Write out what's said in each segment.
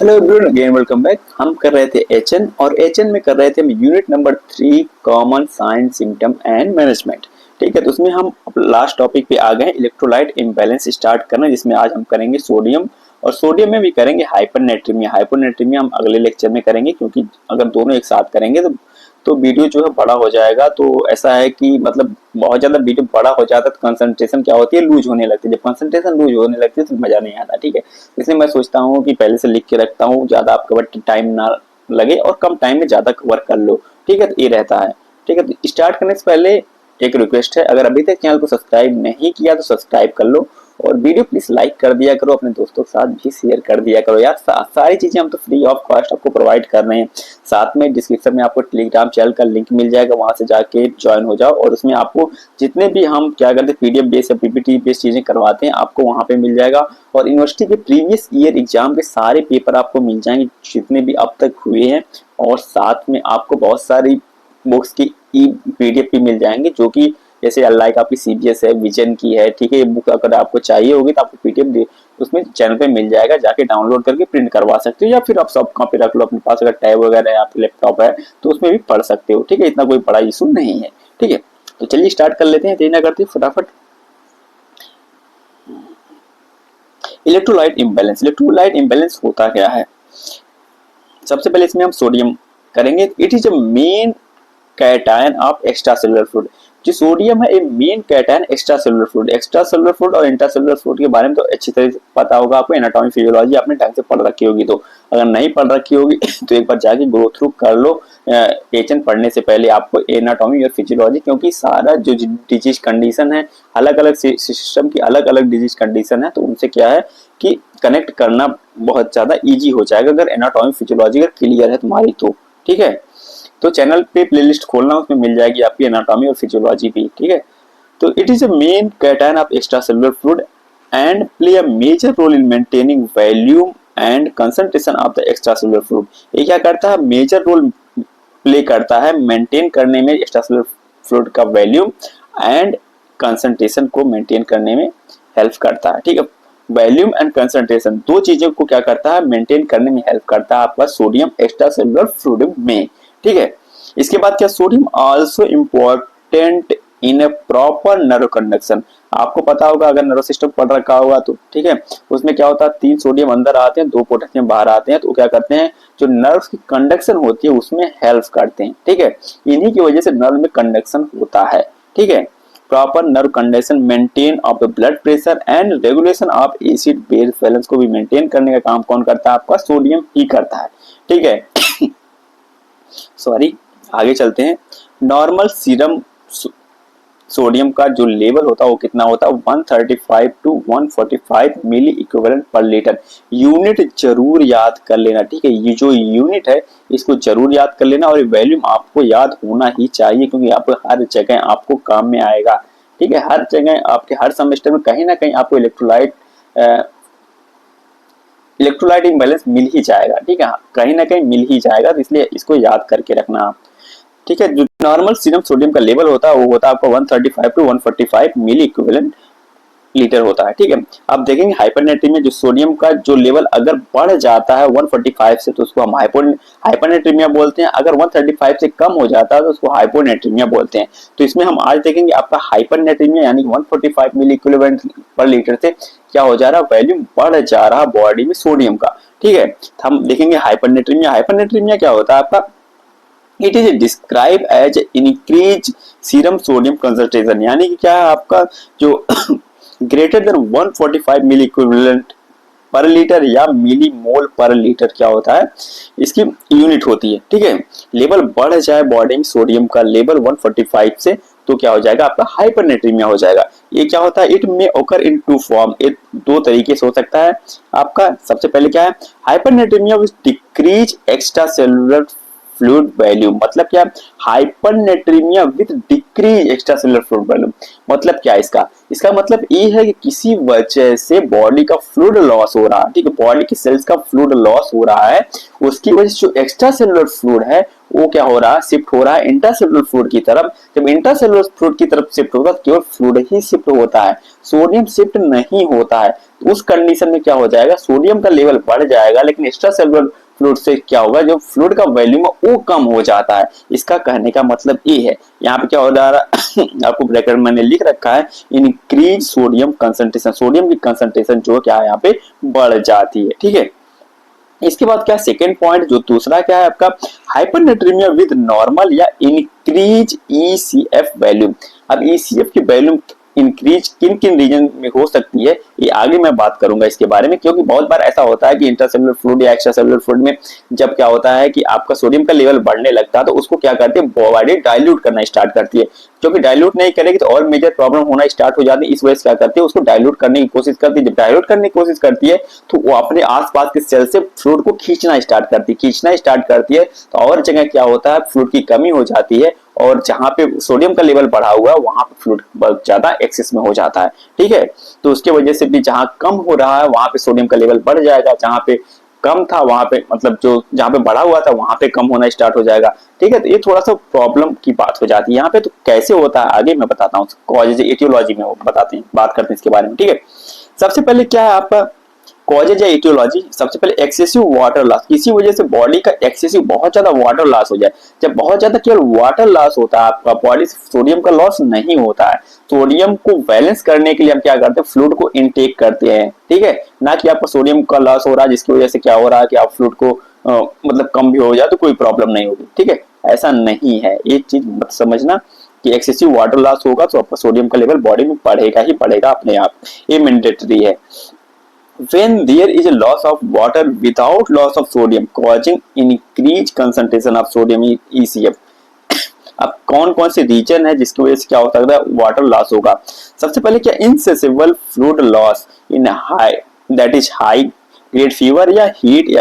Hello everyone, again welcome back. हम कर रहे थे एचएन और एचएन में कर रहे थे हम unit number 3 common sign symptom and management. ठीक है, तो उसमें हम लास्ट टॉपिक पे आ गए हैं, इलेक्ट्रोलाइट इम्बैलेंस स्टार्ट करना, जिसमें आज हम करेंगे सोडियम और सोडियम में भी करेंगे हाइपरनेट्रीमिया। हाइपरनेट्रीमिया हम अगले लेक्चर में करेंगे, क्योंकि अगर दोनों एक साथ करेंगे तो वीडियो जो है बड़ा हो जाएगा। तो ऐसा है कि मतलब बहुत ज्यादा वीडियो बड़ा हो जाता है तो कंसंट्रेशन क्या होती है, लूज होने लगती है। जब कंसंट्रेशन लूज होने लगती है तो मजा नहीं आता। ठीक है, इसलिए मैं सोचता हूँ कि पहले से लिख के रखता हूँ, ज्यादा आपका टाइम ना लगे और कम टाइम में ज्यादा कवर कर लो। ठीक है, तो ये रहता है। ठीक है, तो स्टार्ट करने से पहले एक रिक्वेस्ट है, अगर अभी तक चैनल को सब्सक्राइब नहीं किया तो सब्सक्राइब कर लो और वीडियो प्लीज लाइक कर दिया करो, अपने दोस्तों के साथ भी शेयर कर दिया करो यार। सारी चीजें हम तो फ्री ऑफ कॉस्ट आपको प्रोवाइड कर रहे हैं। साथ में डिस्क्रिप्शन में आपको टेलीग्राम चैनल का लिंक मिल जाएगा, वहां से जाके ज्वाइन हो जाओ और उसमें आपको जितने भी हम क्या करते हैं पीडीएफ बेस या पीपीटी बेस चीजें करवाते हैं आपको वहां पे मिल जाएगा। और यूनिवर्सिटी के प्रीवियस ईयर एग्जाम के सारे पेपर आपको मिल जाएंगे जितने भी अब तक हुए हैं। और साथ में आपको बहुत सारी बुक्स की ई पीडीएफ भी मिल जाएंगे, जो कि जैसे लाइक आपकी सीबीएस है, विजन की है। ठीक है, ये बुक अगर आपको चाहिए होगी तो आपको पीडीएफ उसमें चैनल पे मिल जाएगा, जाके डाउनलोड करके प्रिंट करवा सकते हो, या फिर आप सब कॉपी रख लो अपने पास। अगर टैब वगैरह है, आपके लैपटॉप है तो उसमें भी पढ़ सकते हो। ठीक है, इतना कोई बड़ा इशू नहीं है। ठीक है, तो चलिए स्टार्ट कर लेते हैं, देरी ना करते फटाफट। Electrolyte imbalance. इलेक्ट्रोलाइट इम्बैलेंस होता क्या है? सबसे पहले इसमें हम सोडियम करेंगे। It is a main cation of extracellular fluid. जो सोडियम है ये main cation extra cellular fluid. Extra cellular fluid और इंट्रासेलुलर फ्लूइड के बारे में तो अच्छी तरह से पता होगा आपको, एनाटॉमी फिजियोलॉजी आपने ढंग से पढ़ रखी होगी। तो अगर नहीं पढ़ रखी होगी तो एक बार जाके गो थ्रू कर लो एचएन पढ़ने से पहले आपको एनाटॉमी और फिजियोलॉजी, क्योंकि सारा जो डिजीज कंडीशन है, अलग अलग सिस्टम की अलग अलग डिजीज कंडीशन है, तो उनसे क्या है कि कनेक्ट करना बहुत ज्यादा ईजी हो जाएगा अगर एनाटॉमी फिजियोलॉजी अगर क्लियर है तुम्हारी तो। ठीक है, तो चैनल पे प्लेलिस्ट खोलना, उसमें मिल जाएगी आपकी एनाटॉमी और फिजियोलॉजी भी। ठीक है, तो it is a main cation of extracellular fluid and play a major role in maintaining volume and concentration of the extracellular fluid. ये क्या करता है? मेजर रोल प्ले करता है मेंटेन करने में एक्स्ट्रासेलुलर फ्लूइड का वॉल्यूम एंड कंसंट्रेशन को मेंटेन करने में हेल्प करता है। ठीक है, वॉल्यूम एंड कंसंट्रेशन दो चीजों को क्या करता है? मेंटेन करने में हेल्प करता है आपका सोडियम एक्स्ट्रासेलुलर फ्लूइड में। ठीक है, इसके बाद क्या, sodium also important in A proper nerve conduction. आपको पता होगा अगर नर्व सिस्टम पढ़ रखा होगा तो। ठीक है, उसमें क्या होता है, 3 सोडियम अंदर आते हैं, 2 पोटेशियम बाहर आते हैं, तो क्या करते हैं, जो नर्व की कंडक्शन होती है उसमें हेल्प करते हैं। ठीक है, इन्हीं की वजह से नर्व में कंडक्शन होता है। ठीक है, proper nerve conduction, maintain of the blood pressure and regulation of acid base balance को भी मेंटेन करने का काम कौन करता है? आपका सोडियम ही करता है। ठीक है सॉरी, आगे चलते हैं। नॉर्मल सीरम सोडियम का जो लेवल होता है वो कितना होता है? 135 to 145 milli equivalent per litre. Unit जरूर याद कर लेना। ठीक है, ये जो यूनिट है इसको जरूर याद कर लेना और ये वॉल्यूम आपको याद होना ही चाहिए, क्योंकि आपको हर जगह आपको काम में आएगा। ठीक है, हर जगह आपके हर सेमेस्टर में कहीं ना कहीं आपको इलेक्ट्रोलाइट इम्बैलेंस मिल ही जाएगा। ठीक है, कहीं ना कहीं मिल ही जाएगा, तो इसलिए इसको याद करके रखना आप। ठीक है, जो नॉर्मल सीरम सोडियम का लेवल होता है वो होता है आपका 135 टू 145 मिली इक्विवेलेंट लीटर होता है। ठीक है, अब देखेंगे हाइपरनेट्रीमिया, जो सोडियम का जो लेवल अगर बढ़ जाता है 145 से तो उसको हम हाइपरनेट्रीमिया बोलते हैं। अगर 135 से कम हो जाता है तो उसको हाइपोनेट्रीमिया बोलते हैं। तो इसमें हम आज देखेंगे आपका हाइपरनेट्रीमिया, यानी 145 मिली इक्विवेलेंट पर लीटर से क्या हो जा रहा है, वॉल्यूम बढ़ जा रहा है बॉडी में सोडियम का। ठीक है, हम देखेंगे हाइपरनेट्रीमिया। हाइपरनेट्रीमिया क्या होता है आपका? It is describe as increase serum sodium concentration, यानी कि क्या है आपका जो greater than 145 milli equivalent per litre या मिली मोल पर लीटर क्या होता है, इसकी यूनिट होती है। ठीक है, लेवल बढ़ जाए बॉडी में सोडियम का लेवल 145 से तो क्या हो जाएगा आपका हाइपरनेट्रीमिया हो जाएगा। ये क्या होता है? इट में ओकर इन टू फॉर्म, एक दो तरीके से हो सकता है आपका। सबसे पहले क्या है, हाइपरनेट्रीमिया with decrease extra cellular fluid volume. मतलब क्या? हाइपरनेट्रीमिया with decrease extra cellular fluid volume. मतलब क्या इसका मतलब ये है कि किसी वजह से बॉडी का फ्लूइड लॉस हो रहा है। ठीक है, बॉडी की सेल्स का फ्लूइड लॉस हो रहा है, उसकी वजह से जो एक्स्ट्रा सेलुलर फ्लूइड है वो क्या हो रहा है, शिफ्ट हो रहा है इंट्रासेलुलर फ्लूइड की तरफ। जब इंट्रासेलुलर फ्लूइड की तरफ शिफ्ट होगा केवल फ्लूइड ही शिफ्ट होता है, सोडियम शिफ्ट नहीं होता है। तो उस कंडीशन में क्या हो जाएगा, सोडियम का लेवल बढ़ जाएगा, लेकिन एक्स्ट्रा सेलुलर फ्लूइड से क्या होगा, जो फ्लूइड का वॉल्यूम है वो कम हो जाता है। इसका कहने का मतलब ये है, यहाँ पे क्या हो जा रहा है आपको ब्रैकेट में मैंने लिख रखा है, इंक्रीज सोडियम कंसंट्रेशन, सोडियम की कंसंट्रेशन जो क्या है यहाँ पे बढ़ जाती है। ठीक है, इसके बाद क्या सेकेंड पॉइंट जो दूसरा क्या है आपका, हाइपरनेट्रीमिया विद नॉर्मल या इंक्रीज ईसीएफ वैल्यू। अब ईसीएफ की वैल्यू इंक्रीज किन किन रीजन में हो सकती है, ये आगे मैं बात करूंगा इसके बारे में, क्योंकि बहुत बार ऐसा होता है कि इंट्रासेलुलर फ्लूइड या एक्स्ट्रा सेलुलर फ्लूइड में जब क्या होता है कि आपका सोडियम का लेवल बढ़ने लगता है, तो उसको क्या करते हैं, बॉडी डाइल्यूट करना स्टार्ट करती है, क्योंकि डाइल्यूट नहीं करेगी तो और मेजर प्रॉब्लम होना स्टार्ट हो जाती है। इस वजह से क्या करती है, उसको डाइल्यूट करने की कोशिश करती है। जब डाइल्यूट करने की कोशिश करती है तो वो अपने आसपास के सेल से फ्लूइड को खींचना स्टार्ट करती है, तो और जगह क्या होता है, फ्लूइड की कमी हो जाती है, और जहां पे सोडियम का लेवल बढ़ा हुआ है वहां पे फ्लूइड बहुत ज्यादा एक्सेस में हो जाता है। ठीक है, तो उसके वजह से भी जहां कम हो रहा है वहां पे सोडियम का लेवल बढ़ जाएगा, जहां पे कम था वहां पे, मतलब जो जहां पे बढ़ा हुआ था वहां पे कम होना स्टार्ट हो जाएगा। ठीक है, तो ये थोड़ा सा प्रॉब्लम की बात हो जाती है यहाँ पे। तो कैसे होता है आगे मैं बताता हूँ, कॉजेज एटियोलॉजी में बताते हैं, बात करते हैं इसके बारे में। ठीक है, सबसे पहले क्या है आपका कॉजेज या एटियोलॉजी, सबसे पहले एक्सेसिव वाटर लॉस, किसी वजह से बॉडी का एक्सेसिव बहुत ज्यादा वाटर लॉस हो जाए। जब बहुत ज्यादा केवल वाटर लॉस होता है आपका, बॉडी से सोडियम का लॉस नहीं होता है। सोडियम को बैलेंस करने के लिए हम क्या करते हैं, फ्लूइड को इनटेक करते हैं। ठीक है, ना कि आपका सोडियम का लॉस हो रहा है जिसकी वजह से क्या हो रहा है कि आप फ्लूइड को मतलब कम भी हो जाए तो कोई प्रॉब्लम नहीं होगी। ठीक है, ऐसा नहीं है, ये चीज मत समझना कि एक्सेसिव वाटर लॉस होगा तो आपका सोडियम का लेवल बॉडी में बढ़ेगा ही बढ़ेगा अपने आप, ये मैंडेटरी है। When there is a loss of water without loss of sodium causing increased concentration of sodium ECF। अब कौन कौन से रीजन है जिसकी वजह से क्या हो सकता है, वाटर लॉस होगा। सबसे पहले क्या, insensible fluid loss in high, that is high grade fever या हीट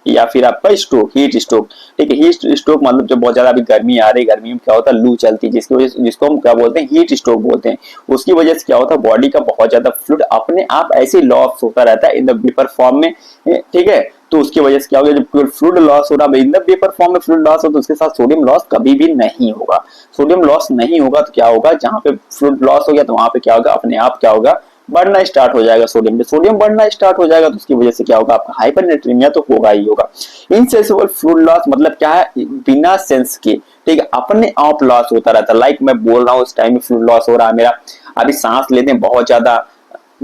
या फिर आपका स्ट्रोक, हीट स्ट्रोक। ठीक है, हीट स्ट्रोक मतलब जब बहुत ज्यादा अभी गर्मी आ रही, गर्मी में क्या होता है, लू चलती है, जिसकी वजह से, जिसको हम क्या बोलते हैं, हीट स्ट्रोक बोलते हैं। उसकी वजह से क्या होता है, बॉडी का बहुत ज्यादा फ्लूइड अपने आप ऐसे लॉस होता रहता है इन द वेपर फॉर्म में। ठीक है, तो उसकी वजह से क्या होगा, जब फ्लूइड लॉस हो रहा है इन द वेपर फॉर्म में, फ्लूइड लॉस हो तो उसके साथ सोडियम लॉस कभी भी नहीं होगा। सोडियम लॉस नहीं होगा तो क्या होगा, जहां पे फ्लूइड लॉस हो गया तो वहां पे क्या होगा, अपने आप क्या होगा, बढ़ना स्टार्ट हो जाएगा सोडियम पे। सोडियम बढ़ना स्टार्ट हो जाएगा तो उसकी वजह से क्या होगा, आपका हाइपरनेट्रीमिया तो होगा ही होगा। इनसेंसिबल फ्लूइड लॉस मतलब क्या है, बिना सेंस के, ठीक है, अपने आप लॉस होता रहता है। लाइक मैं बोल रहा हूँ उस टाइम में फ्लूइड लॉस हो रहा है मेरा, अभी सांस लेते हैं बहुत ज्यादा,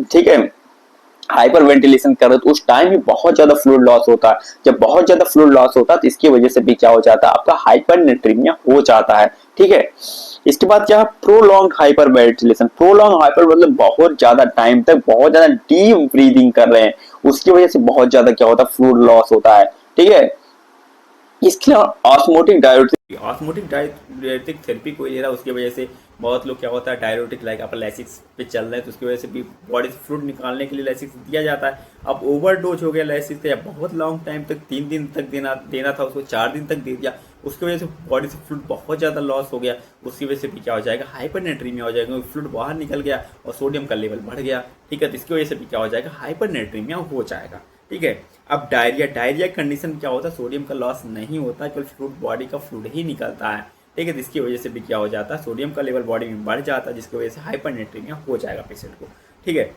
ठीक है, हाइपर वेंटिलेशन कर रहे तो उस टाइम भी बहुत ज्यादा फ्लूइड लॉस होता है। जब बहुत ज्यादा फ्लूइड लॉस होता है तो इसकी वजह से भी क्या हो जाता है, आपका हाइपरनेट्रीमिया हो जाता है। ठीक है, इसके बाद क्या है, prolong hyper ventilation. Prolong hyper मतलब बहुत ज्यादा टाइम तक बहुत ज्यादा डीप ब्रीदिंग कर रहे हैं, उसकी वजह से बहुत ज्यादा क्या होता है, फ्लूइड लॉस होता है। ठीक है, इसके osmotic diuretic, osmotic diuretic therapy कोई ले रहा है उसकी वजह से बहुत लोग क्या होता है, डायरेटिक लाइक आप लैसिक्स पे चल रहे हैं तो उसकी वजह से भी बॉडी से फ्लूइड निकालने के लिए लैसिक्स दिया जाता है। अब ओवरडोज हो गया लैसिक्स या बहुत लॉन्ग टाइम तक 3 दिन तक देना था उसको 4 दिन तक दे दिया, उसकी वजह से बॉडी से फ्लूइड बहुत ज़्यादा लॉस हो गया, उसकी वजह से भी क्या हो जाएगा, हाइपरनेट्रीमिया हो जाएगा, फ्लूइड बाहर निकल गया और सोडियम का लेवल बढ़ गया। ठीक है, तो इसकी वजह से भी क्या हो जाएगा, हाइपरनेट्रीमिया हो जाएगा। ठीक है, अब डायरिया कंडीशन क्या होता है, सोडियम का लॉस नहीं होता, केवल फ्लूइड बॉडी का फ्लूइड ही निकलता है। ठीक है, जिसकी वजह से भी क्या हो जाता है, सोडियम का लेवल बॉडी में बढ़ जाता है, जिसकी वजह से हाइपरनेट्रीमिया हो जाएगा पेशेंट को। ठीक है,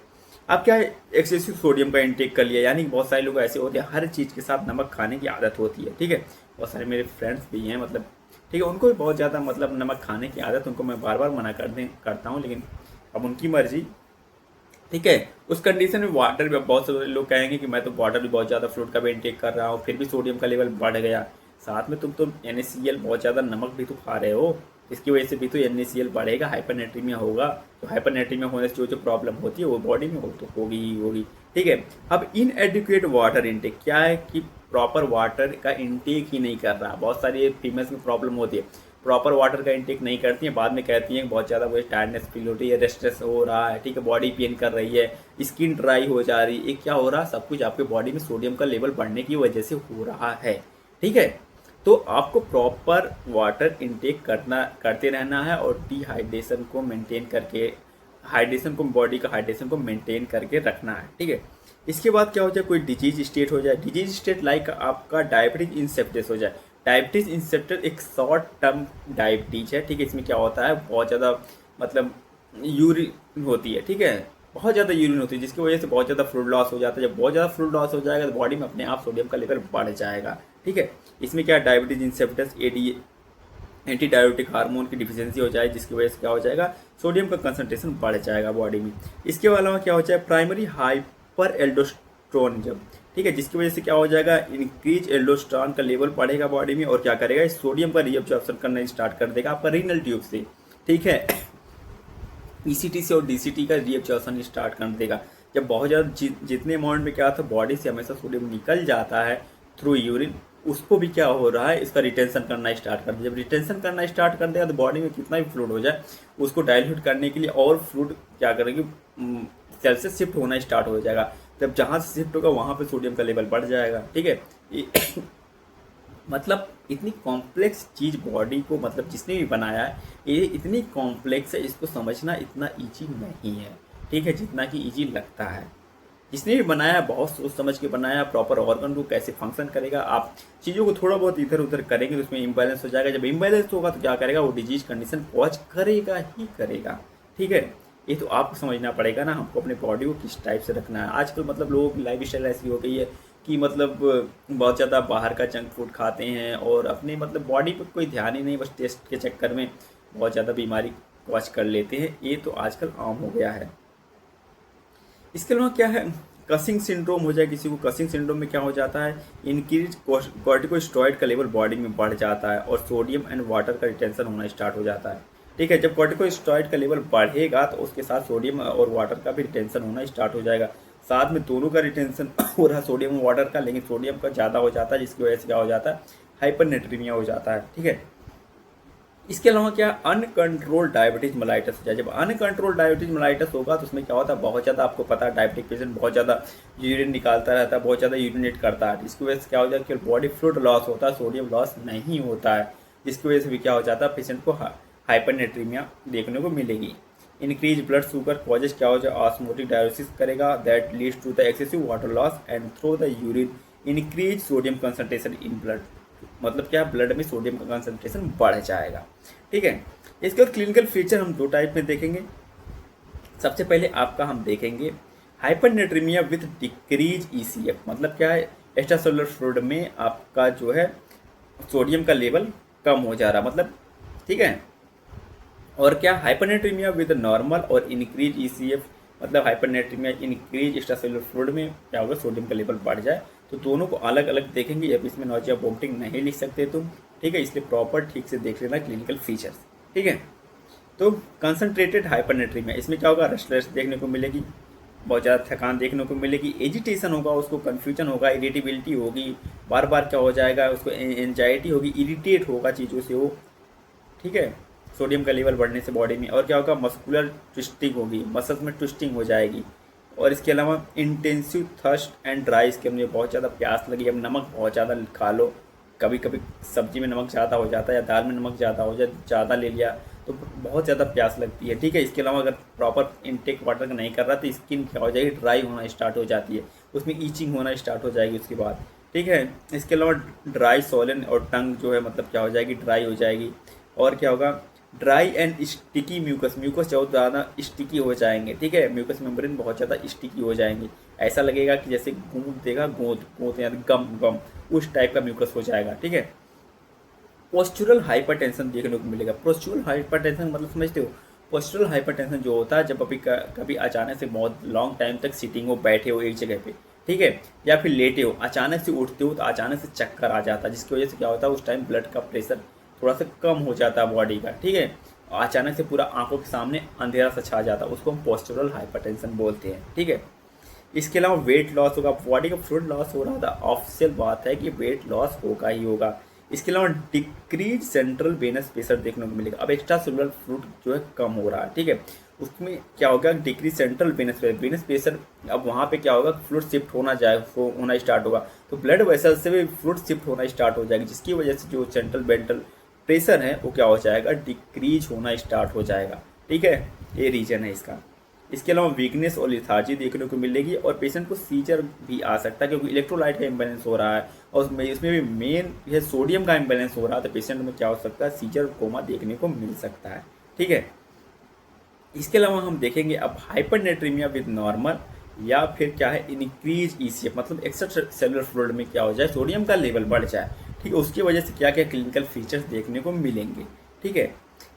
अब क्या है, एक्सेसिव सोडियम का इंटेक कर लिया, यानी बहुत सारे लोग ऐसे होते हैं हर चीज़ के साथ नमक खाने की आदत होती है। ठीक है, बहुत सारे मेरे फ्रेंड्स भी हैं, मतलब ठीक है, उनको भी बहुत ज़्यादा मतलब नमक खाने की आदत, उनको मैं बार बार मना करता हूँ, लेकिन अब उनकी मर्जी। ठीक है, उस कंडीशन में वाटर भी, बहुत सारे लोग कहेंगे कि मैं तो वाटर भी बहुत ज़्यादा फ्लूइड का भी इंटेक कर रहा हूँ फिर भी सोडियम का लेवल बढ़ गया, साथ में तुम तो NaCl बहुत ज़्यादा नमक भी तो खा रहे हो, इसकी वजह से भी तो NaCl बढ़ेगा, हाइपरनेट्रीमिया होगा। तो हाइपरनेट्रीमिया होने से जो प्रॉब्लम होती है वो बॉडी में हो तो होगी ही होगी। ठीक है, अब इनएडिक्वेट वाटर इंटेक क्या है कि प्रॉपर वाटर का इंटेक ही नहीं कर रहा, बहुत सारी फीमेल्स में प्रॉब्लम होती है, प्रॉपर वाटर का इंटेक नहीं करती हैं, बाद में कहती हैं बहुत ज़्यादा वो टायर्डनेस फील होती है, रेस्टलेस हो रहा है, ठीक है, बॉडी पेन कर रही है, स्किन ड्राई हो जा रही है, क्या हो रहा है, सब कुछ आपके बॉडी में सोडियम का लेवल बढ़ने की वजह से हो रहा है। ठीक है, तो आपको प्रॉपर वाटर इंटेक करते रहना है और डिहाइड्रेशन को मेंटेन करके, हाइड्रेशन को, बॉडी का हाइड्रेशन को मेंटेन करके रखना है। ठीक है, इसके बाद क्या हो जाए, कोई डिजीज स्टेट हो जाए, डिजीज स्टेट लाइक आपका डायबिटीज इंसेप्टिस हो जाए। डायबिटीज इंसेप्टिस एक शॉर्ट टर्म डायबिटीज है। ठीक है, इसमें क्या होता है, बहुत ज़्यादा मतलब यूरिन होती है। ठीक है, बहुत ज़्यादा यूरिन होती है, जिसकी वजह से बहुत ज़्यादा फ्लूइड लॉस हो जाता है। जब बहुत ज़्यादा फ्लूइड लॉस हो जाएगा तो बॉडी में अपने आप सोडियम का लेवल बढ़ जाएगा। ठीक है, इसमें क्या diabetes insipidus anti diabetic hormone की डिफिशियंसी हो जाए, जिसकी वजह से क्या हो जाएगा, सोडियम का कंसंट्रेशन बढ़ जाएगा बॉडी में। इसके अलावा क्या हो जाएगा, प्राइमरी हाइपर एल्डोस्टेरोन जब, ठीक है, जिसकी वजह से क्या हो जाएगा, इंक्रीज एल्डोस्टेरोन का लेवल बढ़ेगा बॉडी में, और क्या करेगा, सोडियम का रीअब्जॉर्प्शन करना स्टार्ट कर देगा आपका रीनल ट्यूब से। ठीक है, ईसीटी से और डीसीटी का रीअब्जॉर्प्शन स्टार्ट कर देगा। जब बहुत ज़्यादा जितने अमाउंट में क्या था, बॉडी से हमेशा सोडियम निकल जाता है थ्रू यूरिन, उसको भी क्या हो रहा है, इसका रिटेंशन करना स्टार्ट कर दिया। जब रिटेंशन करना स्टार्ट कर देगा तो बॉडी में कितना भी फ्लूइड हो जाए उसको डाइल्यूट करने के लिए और फ्लूइड क्या करेंगे, सेल से शिफ्ट होना स्टार्ट हो जाएगा। जब जहाँ से शिफ्ट होगा वहाँ पे सोडियम का लेवल बढ़ जाएगा। ठीक है, मतलब इतनी कॉम्प्लेक्स चीज़ बॉडी को, मतलब जिसने भी बनाया है ये इतनी कॉम्प्लेक्स है, इसको समझना इतना ईजी नहीं है। ठीक है, जितना कि ईजी लगता है। जिसने भी बनाया है बहुत सोच समझ के बनाया, प्रॉपर ऑर्गन को कैसे फंक्शन करेगा, आप चीज़ों को थोड़ा बहुत इधर उधर करेंगे तो उसमें इम्बैलेंस हो जाएगा। जब इम्बैलेंस होगा तो क्या करेगा, वो डिजीज कंडीशन कॉज करेगा ही करेगा। ठीक है, ये तो आपको समझना पड़ेगा ना, हमको अपने बॉडी को किस टाइप से रखना है। आजकल मतलब लोगों की लाइफ स्टाइल ऐसी हो गई है कि मतलब बहुत ज़्यादा बाहर का जंक फूड खाते हैं और अपने मतलब बॉडी पर कोई ध्यान ही नहीं, बस टेस्ट के चक्कर में बहुत ज़्यादा बीमारी कॉज कर लेते हैं। ये तो आजकल आम हो गया है। इसके अलावा क्या है, कसिंग सिंड्रोम हो जाए किसी को। कसिंग सिंड्रोम में क्या हो जाता है, इंक्रीज कॉर्टिकोस्टेरॉइड का लेवल बॉडी में बढ़ जाता है और सोडियम एंड वाटर का रिटेंशन होना स्टार्ट हो जाता है। ठीक है, जब कॉर्टिकोस्टेरॉइड का लेवल बढ़ेगा तो उसके साथ सोडियम और वाटर का भी रिटेंशन होना स्टार्ट हो जाएगा। साथ में दोनों का रिटेंशन हो रहा है, सोडियम और वाटर का, लेकिन सोडियम का ज़्यादा हो जाता है, जिसकी वजह से क्या हो जाता है, हाइपरनेट्रीमिया हो जाता है। ठीक है, इसके अलावा क्या, अनकंट्रोल डायबिटीज मेलाइटस हो जाए। जब अनकंट्रोल डायबिटीज मेलाइटस होगा तो उसमें क्या होता है, बहुत ज़्यादा आपको पता है डायबिटिक पेशेंट बहुत ज़्यादा यूरिन निकालता रहता है, बहुत ज़्यादा यूरिनेट करता है, जिसकी वजह से क्या हो जाता है कि बॉडी फ्लूइड लॉस होता है, सोडियम लॉस नहीं होता है, जिसकी वजह से भी क्या हो जाता है, पेशेंट को हाइपरनेट्रीमिया देखने को मिलेगी। इंक्रीज ब्लड शुगर कॉजेज क्या हो जाए, ऑस्मोटिक डायलिसिस करेगा, that leads to the excessive water loss and through the urine increase sodium concentration in blood. मतलब क्या, ब्लड में सोडियम का कंसंट्रेशन बढ़ जाएगा। ठीक है, इसके बाद क्लिनिकल फीचर हम दो टाइप में देखेंगे। सबसे पहले आपका हम देखेंगे हाइपरनेट्रीमिया विद डिक्रीज ईसीएफ। मतलब क्या है, एक्स्ट्रासेलुलर फ्लूइड में आपका जो है सोडियम का लेवल कम हो जा रहा, मतलब ठीक है। और क्या, हाइपरनेट्रीमिया विद नॉर्मल और इंक्रीज ईसीएफ, मतलब हाइपरनेट्रीमिया इंक्रीज एक्स्ट्रासेलुलर फ्लूइड में क्या होगा, सोडियम का लेवल बढ़ जाए। तो दोनों को अलग अलग देखेंगे। अब इसमें नॉजिया वोमिटिंग नहीं लिख सकते तुम, ठीक है, इसलिए प्रॉपर ठीक से देख लेना क्लिनिकल फीचर्स। ठीक है, तो कंसंट्रेटेड हाइपरनेट्रीमिया, इसमें क्या होगा, रेस्टलेस देखने को मिलेगी, बहुत ज़्यादा थकान देखने को मिलेगी, एजिटेशन होगा, उसको कन्फ्यूजन होगा, इरिटेबिलिटी होगी, बार बार क्या हो जाएगा, उसको एंजाइटी होगी, इरिटेट होगा चीज़ों से वो। ठीक है, सोडियम का लेवल बढ़ने से बॉडी में। और क्या होगा, मस्कुलर ट्विस्टिंग होगी, मसल्स में ट्विस्टिंग हो जाएगी। और इसके अलावा इंटेंसिव थर्स्ट एंड ड्राई, इसके मुझे बहुत ज़्यादा प्यास लगी, अब नमक बहुत ज़्यादा खा लो, कभी कभी सब्जी में नमक ज़्यादा हो जाता है या दाल में नमक ज़्यादा हो जाए, ज़्यादा ले लिया तो बहुत ज़्यादा प्यास लगती है। ठीक है, इसके अलावा अगर प्रॉपर इनटेक वाटर का नहीं कर रहा तो स्किन क्या हो जाएगी, ड्राई होना स्टार्ट हो जाती है, उसमें ईचिंग होना स्टार्ट हो जाएगी उसके बाद। ठीक है, इसके अलावा ड्राई सोलन और टंग जो है मतलब क्या हो जाएगी, ड्राई हो जाएगी। और क्या होगा, dry and sticky mucus, mucus बहुत ज़्यादा स्टिकी हो जाएंगे। ठीक है, म्यूकस मेम्ब्रेन बहुत ज़्यादा स्टिकी हो जाएंगे, ऐसा लगेगा कि जैसे गूंद देगा, गोंद यानी गम गम, उस टाइप का म्यूकस हो जाएगा। ठीक है, पोस्चुरल हाइपरटेंशन देखने को मिलेगा। पोस्चुरल हाइपरटेंशन मतलब समझते हो, पोस्चुरल हाइपरटेंशन जो होता है जब कभी अचानक से बहुत लॉन्ग टाइम तक सीटिंग हो, बैठे हो एक जगह पे, ठीक है, या फिर लेटे हो, अचानक से उठते हो तो अचानक से चक्कर आ जाता है, जिसकी वजह से क्या होता है, उस टाइम ब्लड का प्रेशर थोड़ा सा कम हो जाता है बॉडी का। ठीक है, अचानक से पूरा आंखों के सामने अंधेरा सा छा जाता है, उसको हम पोस्चुरल हाइपरटेंशन बोलते हैं। ठीक है, इसके अलावा वेट लॉस होगा, बॉडी का फ्लूइड लॉस हो रहा था, ऑफिशियल बात है कि वेट लॉस होगा ही होगा। इसके अलावा डिक्रीज सेंट्रल वेनस प्रेशर देखने को मिलेगा, अब एक्स्ट्रा सेलुलर फ्लूइड जो है कम हो रहा है। ठीक है, उसमें क्या होगा, डिक्रीज सेंट्रल वेनस प्रेशर, अब वहाँ पे क्या होगा, फ्लूइड शिफ्ट होना स्टार्ट होगा, तो ब्लड वेसल से भी फ्लूइड शिफ्ट होना स्टार्ट हो जाएगी, जिसकी वजह से जो सेंट्रल वेंट्रल प्रेशर है वो क्या हो जाएगा, डिक्रीज होना स्टार्ट हो जाएगा। ठीक है, ये रीजन है इसका। इसके अलावा वीकनेस और लिथार्जी देखने को मिलेगी और पेशेंट को सीजर भी आ सकता है, क्योंकि इलेक्ट्रोलाइट का इम्बैलेंस हो रहा है और इसमें भी मेन यह सोडियम का इम्बैलेंस हो रहा है, तो पेशेंट में क्या हो सकता है, सीजर कोमा देखने को मिल सकता है। ठीक है, इसके अलावा हम देखेंगे अब हाइपरनेट्रीमिया विद नॉर्मल या फिर क्या है इंक्रीज ईसीएफ, मतलब एक्स्ट्रा सेलुलर फ्लूइड में क्या हो जाए, सोडियम का लेवल बढ़ जाए। ठीक है, उसकी वजह से क्या क्या क्लिनिकल फीचर्स देखने को मिलेंगे। ठीक है,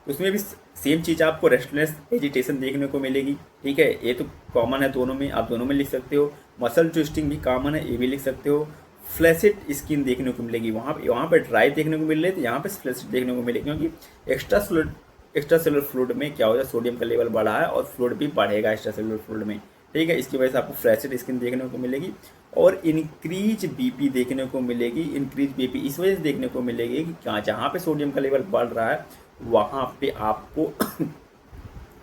उसमें भी सेम चीज़ आपको रेस्टलेस एजिटेशन देखने को मिलेगी। ठीक है, ये तो कॉमन है दोनों में, आप दोनों में लिख सकते हो। मसल ट्विस्टिंग भी कॉमन है, ये भी लिख सकते हो। फ्लैसिड स्किन देखने को मिलेगी, वहाँ पे ड्राई देखने को मिल रही है, तो यहाँ पे फ्लैसिड देखने को मिलेगी, क्योंकि एक्स्ट्रा सेलुलर फ्लूइड में क्या हो जाए, सोडियम का लेवल बढ़ा है और फ्लूइड भी बढ़ेगा एक्स्ट्रा सेलुलर फ्लूइड में। ठीक है, इसकी वजह से आपको फ्लैसिड स्किन देखने को मिलेगी और इंक्रीज बीपी देखने को मिलेगी। इंक्रीज बीपी इस वजह से देखने को मिलेगी कि जहाँ पे सोडियम का लेवल बढ़ रहा है वहाँ पे आपको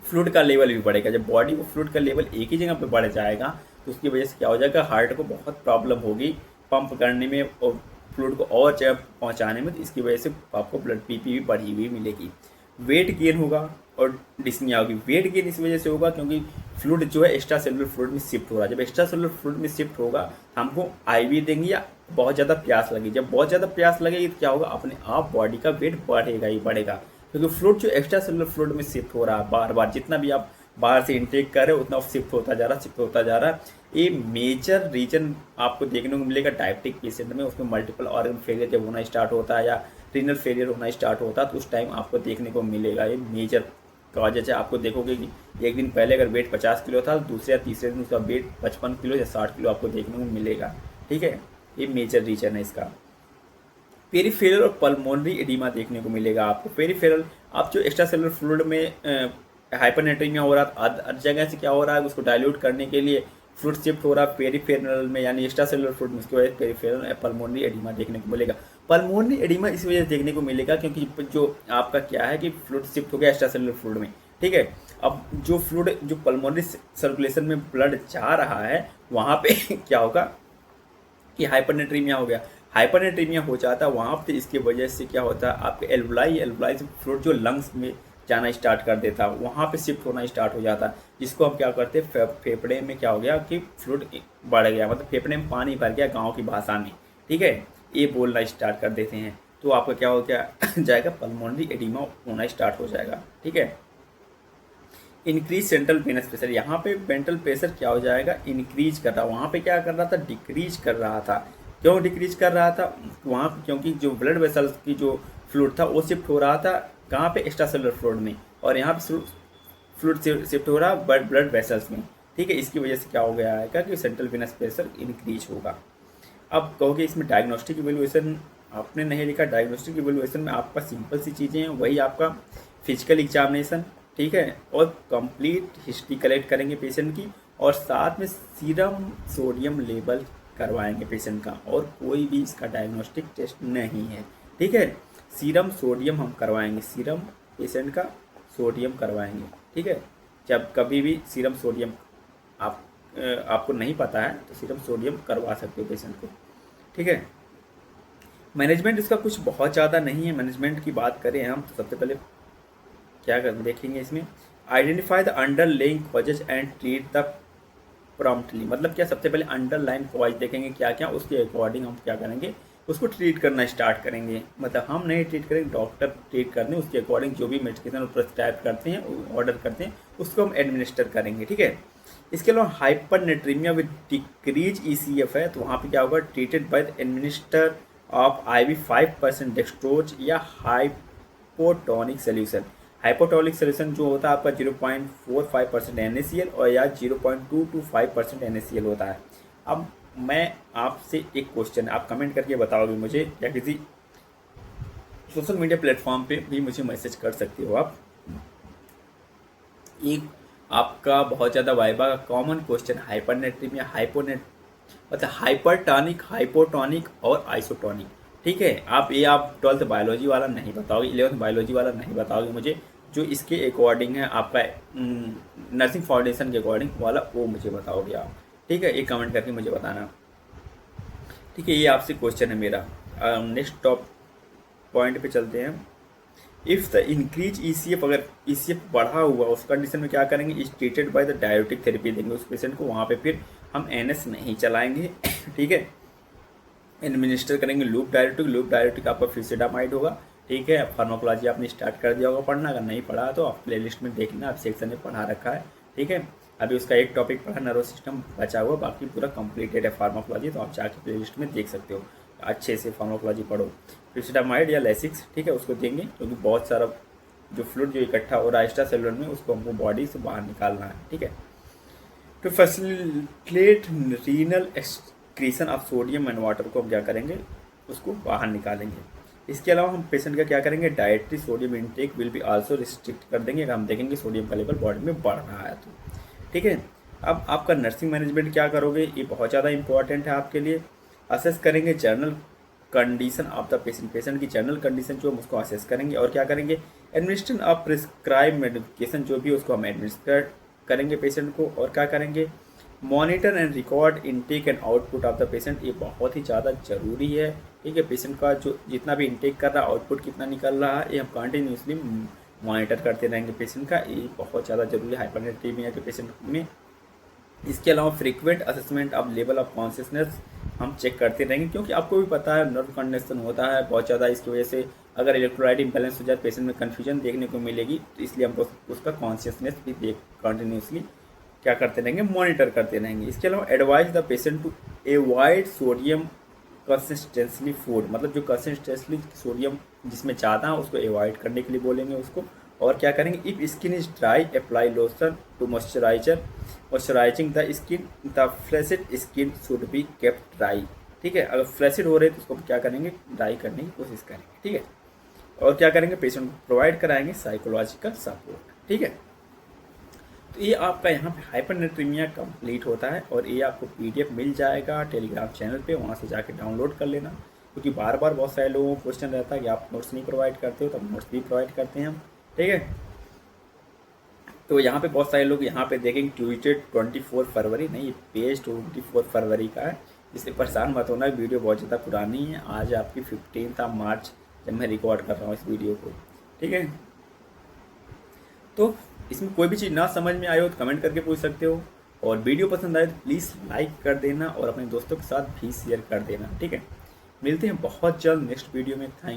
फ्लूइड का लेवल भी बढ़ेगा। जब बॉडी को फ्लूइड का लेवल एक ही जगह पे बढ़ जाएगा तो उसकी वजह से क्या हो जाएगा, हार्ट को बहुत प्रॉब्लम होगी पंप करने में और फ्लूइड को और जगह पहुँचाने में, तो इसकी वजह से आपको ब्लड बीपी भी बढ़ी हुई मिलेगी। वेट गेन होगा और डिस्निया होगी। वेट गेन इस वजह से होगा क्योंकि फ्लूइड जो है एक्स्ट्रा सेलुलर फ्लूइड में शिफ्ट हो रहा है। जब एक्स्ट्रा सेलुलर फ्लूइड में शिफ्ट होगा हमको आईवी देंगे या बहुत ज़्यादा प्यास लगेगी। जब बहुत ज़्यादा प्यास लगेगी तो क्या होगा, अपने आप बॉडी का वेट बढ़ेगा ही बढ़ेगा, क्योंकि फ्लूइड जो एक्स्ट्रा सेलुलर फ्लूइड में शिफ्ट हो रहा है बार बार, जितना भी आप बाहर से इनटेक कर रहे हो उतना शिफ्ट होता जा रहा है। ये मेजर रीजन आपको देखने को मिलेगा डायबिटिक पेशेंट में। उसमें मल्टीपल ऑर्गन फेलियर जब होना स्टार्ट होता है या रीनल फेलियर होना स्टार्ट होता है तो उस टाइम आपको देखने को मिलेगा ये मेजर कॉजेज है। आपको देखोगे कि एक दिन पहले अगर वेट 50 किलो था, दूसरे या तीसरे दिन उसका वेट 55 किलो या 60 किलो आपको देखने को मिलेगा। ठीक है, ये मेजर रीजन है इसका। पेरिफेरल और पल्मोनरी एडिमा देखने को मिलेगा आपको। पेरिफेरल आप जो एक्स्ट्रा सेलुलर फ्लूइड में हाइपरनेट्रीमिया हो रहा था, हर जगह से क्या हो रहा है, उसको डाइल्यूट करने के लिए फ्लूइड शिफ्ट हो रहा है पेरिफेरल में, यानी एक्स्ट्रा सेलुलर फ्लूइड में, उसकी वजह से पेरिफेरल पल्मोनरी एडिमा देखने को मिलेगा। पल्मोनरी एडिमा इस वजह से देखने को मिलेगा क्योंकि जो आपका क्या है कि फ्लूइड शिफ्ट हो गया एक्स्ट्रा सेलुलर फ्लूइड में। ठीक है, अब जो फ्लूइड जो पल्मोनरी सर्कुलेशन में ब्लड जा रहा है वहाँ पे क्या होगा कि हाइपरनेट्रीमिया हो गया। हाइपरनेट्रीमिया हो जाता है वहाँ पे, इसकी वजह से क्या होता है आपके एल्वुलाई से फ्लूइड जो लंग्स में जाना स्टार्ट कर देता है, वहाँ पे शिफ्ट होना स्टार्ट हो जाता है, जिसको हम क्या करते हैं फेफड़े में क्या हो गया कि फ्लूइड बढ़ गया, मतलब फेफड़े में पानी भर गया गाँव की भाषा में। ठीक है, ये बोलना स्टार्ट कर देते हैं तो आपका क्या हो गया जाएगा, पल्मोनरी एडिमा होना स्टार्ट हो जाएगा। ठीक है, इंक्रीज सेंट्रल वेनस प्रेशर, यहाँ पे वेंट्रल प्रेशर क्या हो जाएगा, इंक्रीज कर रहा, वहाँ पे क्या कर रहा था, डिक्रीज कर रहा था। क्यों डिक्रीज कर रहा था वहाँ पे, क्योंकि जो ब्लड वेसल्स की जो फ्लूइड था वो शिफ्ट हो रहा था कहाँ पे, एक्स्ट्रा सेलुलर फ्लूइड में, और यहाँ पे फ्लूइड शिफ्ट हो रहा ब्लड वेसल्स में। ठीक है, इसकी वजह से क्या हो गया है कि सेंट्रल वेनस प्रेशर इंक्रीज होगा। अब कहोगे इसमें डायग्नोस्टिक इवेल्युएशन आपने नहीं लिखा। डायग्नोस्टिक इवेल्युएशन में आपका सिंपल सी चीज़ें हैं, वही आपका फिजिकल एग्जामिनेशन, ठीक है, और कंप्लीट हिस्ट्री कलेक्ट करेंगे पेशेंट की, और साथ में सीरम सोडियम लेवल करवाएंगे पेशेंट का, और कोई भी इसका डायग्नोस्टिक टेस्ट नहीं है। ठीक है, सीरम सोडियम हम करवाएंगे, सीरम पेशेंट का सोडियम करवाएंगे। ठीक है, जब कभी भी सीरम सोडियम आपको नहीं पता है तो सीरम सोडियम करवा सकते हो पेशेंट को। ठीक है, मैनेजमेंट इसका कुछ बहुत ज़्यादा नहीं है। मैनेजमेंट की बात करें हम तो सबसे पहले क्या देखेंगे इसमें, identify the underlying causes and treat the promptly, मतलब क्या, सबसे पहले अंडरलाइन कॉज देखेंगे क्या क्या, उसके अकॉर्डिंग हम क्या करेंगे, उसको ट्रीट करना स्टार्ट करेंगे। मतलब हम नहीं ट्रीट करेंगे, डॉक्टर ट्रीट करने, उसके अकॉर्डिंग जो भी मेडिकेशन प्रिस्क्राइब करते हैं, ऑर्डर करते हैं, उसको हम एडमिनिस्टर करेंगे। ठीक है, इसके अलावा हाइपरनेट्रीमिया विद डिक्रीज ईसीएफ है तो वहाँ पे क्या होगा, treated by the administer of IV 5% dextrose या हाइपोटोनिक सोल्यूशन। हाइपोटोनिक सोल्यूशन जो होता है आपका 0.45% NaCl और या 0.225% NaCl होता है। अब मैं आपसे एक क्वेश्चन, आप कमेंट करके बताओगे मुझे, या किसी सोशल मीडिया प्लेटफॉर्म पे भी मुझे मैसेज कर सकते हो आप। एक आपका बहुत ज़्यादा वाइबा का कॉमन क्वेश्चन, हाइपरनेट्रीमिया मतलब हाइपरटॉनिक, हाइपोटोनिक और आइसोटोनिक। ठीक है, आप 12th बायोलॉजी वाला नहीं बताओगे, 11th बायोलॉजी वाला नहीं बताओगे मुझे, जो इसके अकॉर्डिंग है आपका नर्सिंग फाउंडेशन के अकॉर्डिंग वाला वो मुझे बताओगे आप। ठीक है, एक कमेंट करके मुझे बताना। ठीक है, ये आपसे क्वेश्चन है मेरा। नेक्स्ट टॉप पॉइंट पे चलते हैं। इफ़ द इंक्रीज ECF, अगर ECF बढ़ा हुआ उस कंडीशन में क्या करेंगे, is treated by the diuretic therapy देंगे उस पेशेंट को, वहाँ पे फिर हम NS नहीं चलाएंगे। ठीक है, एडमिनिस्टर करेंगे लूप डायरेटिक आपका फिसिडामाइड होगा। ठीक ठीक है, फार्माकोलॉजी आपने स्टार्ट कर दिया होगा पढ़ना, अगर नहीं पढ़ा तो आप प्लेलिस्ट में देखना, आप सेक्शन में पढ़ा रखा है। ठीक है, अभी उसका एक टॉपिक पढ़ा, नर्वस सिस्टम बचा हुआ, बाकी पूरा कंप्लीटेड है फार्माकोलॉजी, तो आप जाके प्लेलिस्ट में देख सकते हो। अच्छे से फार्माकोलॉजी पढ़ो। फिस्टामाइड या लेसिक्स, ठीक है, उसको देंगे क्योंकि बहुत सारा जो फ्लूइड जो इकट्ठा हो रहा है एक्स्ट्रा सेलुलर में, उसको हमको बॉडी से बाहर निकालना है। ठीक है, to facilitate renal excretion of sodium and water को हम क्या करेंगे, उसको बाहर निकालेंगे। इसके अलावा हम पेशेंट का क्या करेंगे, dietary sodium intake will be also restrict कर देंगे अगर हम देखेंगे सोडियम का लेवल बॉडी में बढ़ रहा है तो। ठीक है, अब आपका नर्सिंग मैनेजमेंट क्या करोगे, ये बहुत ज़्यादा इंपॉर्टेंट है आपके लिए। असेस करेंगे journal condition of the patient, patient की जनरल कंडीशन जो हम उसको असेस करेंगे, और क्या करेंगे, एडमिनिस्ट्रेशन ऑफ प्रिस्क्राइब मेडिकेशन जो भी उसको हम एडमिनिस्टर करेंगे पेशेंट को, और क्या करेंगे, monitor and record intake and output of the patient, ये बहुत ही ज़्यादा जरूरी है। ठीक है, पेशेंट का जो जितना भी इनटेक कर रहा है, आउटपुट कितना निकल रहा है, ये हम कंटिन्यूसली मॉनिटर करते रहेंगे पेशेंट का, ये बहुत ज़्यादा जरूरी है हाइपरनेट्रीमिया के पेशेंट में। इसके अलावा frequent assessment of level of consciousness हम चेक करते रहेंगे, क्योंकि आपको भी पता है नर्व कंडक्शन होता है बहुत ज़्यादा, इसकी वजह से अगर इलेक्ट्रोलाइट इम्बैलेंस हो जाए पेशेंट में कन्फ्यूजन देखने को मिलेगी, तो इसलिए हमको उसका कॉन्शियसनेस भी देख कंटिन्यूसली क्या करते रहेंगे, मॉनिटर करते रहेंगे। इसके अलावा advise the patient to avoid sodium consistently food, मतलब जो कंसिस्टेंसली सोडियम जिसमें ज़्यादा है उसको एवॉइड करने के लिए बोलेंगे उसको। और क्या करेंगे, if skin is dry apply lotion to moisturising the skin, the flaccid skin should be kept dry. ठीक है, अगर फ्लैसिड हो रहे हैं तो उसको क्या करेंगे, ड्राई करने की कोशिश करेंगे। ठीक है, और क्या करेंगे, पेशेंट को प्रोवाइड कराएंगे साइकोलॉजिकल सपोर्ट। ठीक है, तो ये आपका यहाँ पे हाइपरनेट्रीमिया कंप्लीट होता है, और ये आपको पीडीएफ मिल जाएगा टेलीग्राम चैनल पे, वहाँ से जाके डाउनलोड कर लेना, क्योंकि बार बार बहुत सारे लोगों को क्वेश्चन रहता है कि आप नोट्स नहीं प्रोवाइड करते हो, तब नोट्स भी प्रोवाइड करते हैं हम। ठीक है, तो यहाँ पे बहुत सारे लोग यहाँ पे देखेंगे ट्वीटेड 24 फरवरी, नहीं ये पेज 24 फरवरी का है, इससे परेशान मत होना, वीडियो बहुत ज़्यादा पुरानी है, आज आपकी 15 मार्च जब मैं रिकॉर्ड कर रहा हूँ इस वीडियो को। ठीक है, तो इसमें कोई भी चीज़ ना समझ में आए हो तो कमेंट करके पूछ सकते हो, और वीडियो पसंद आए तो प्लीज़ लाइक कर देना और अपने दोस्तों के साथ भी शेयर कर देना। ठीक है, मिलते हैं बहुत जल्द नेक्स्ट वीडियो में। थैंक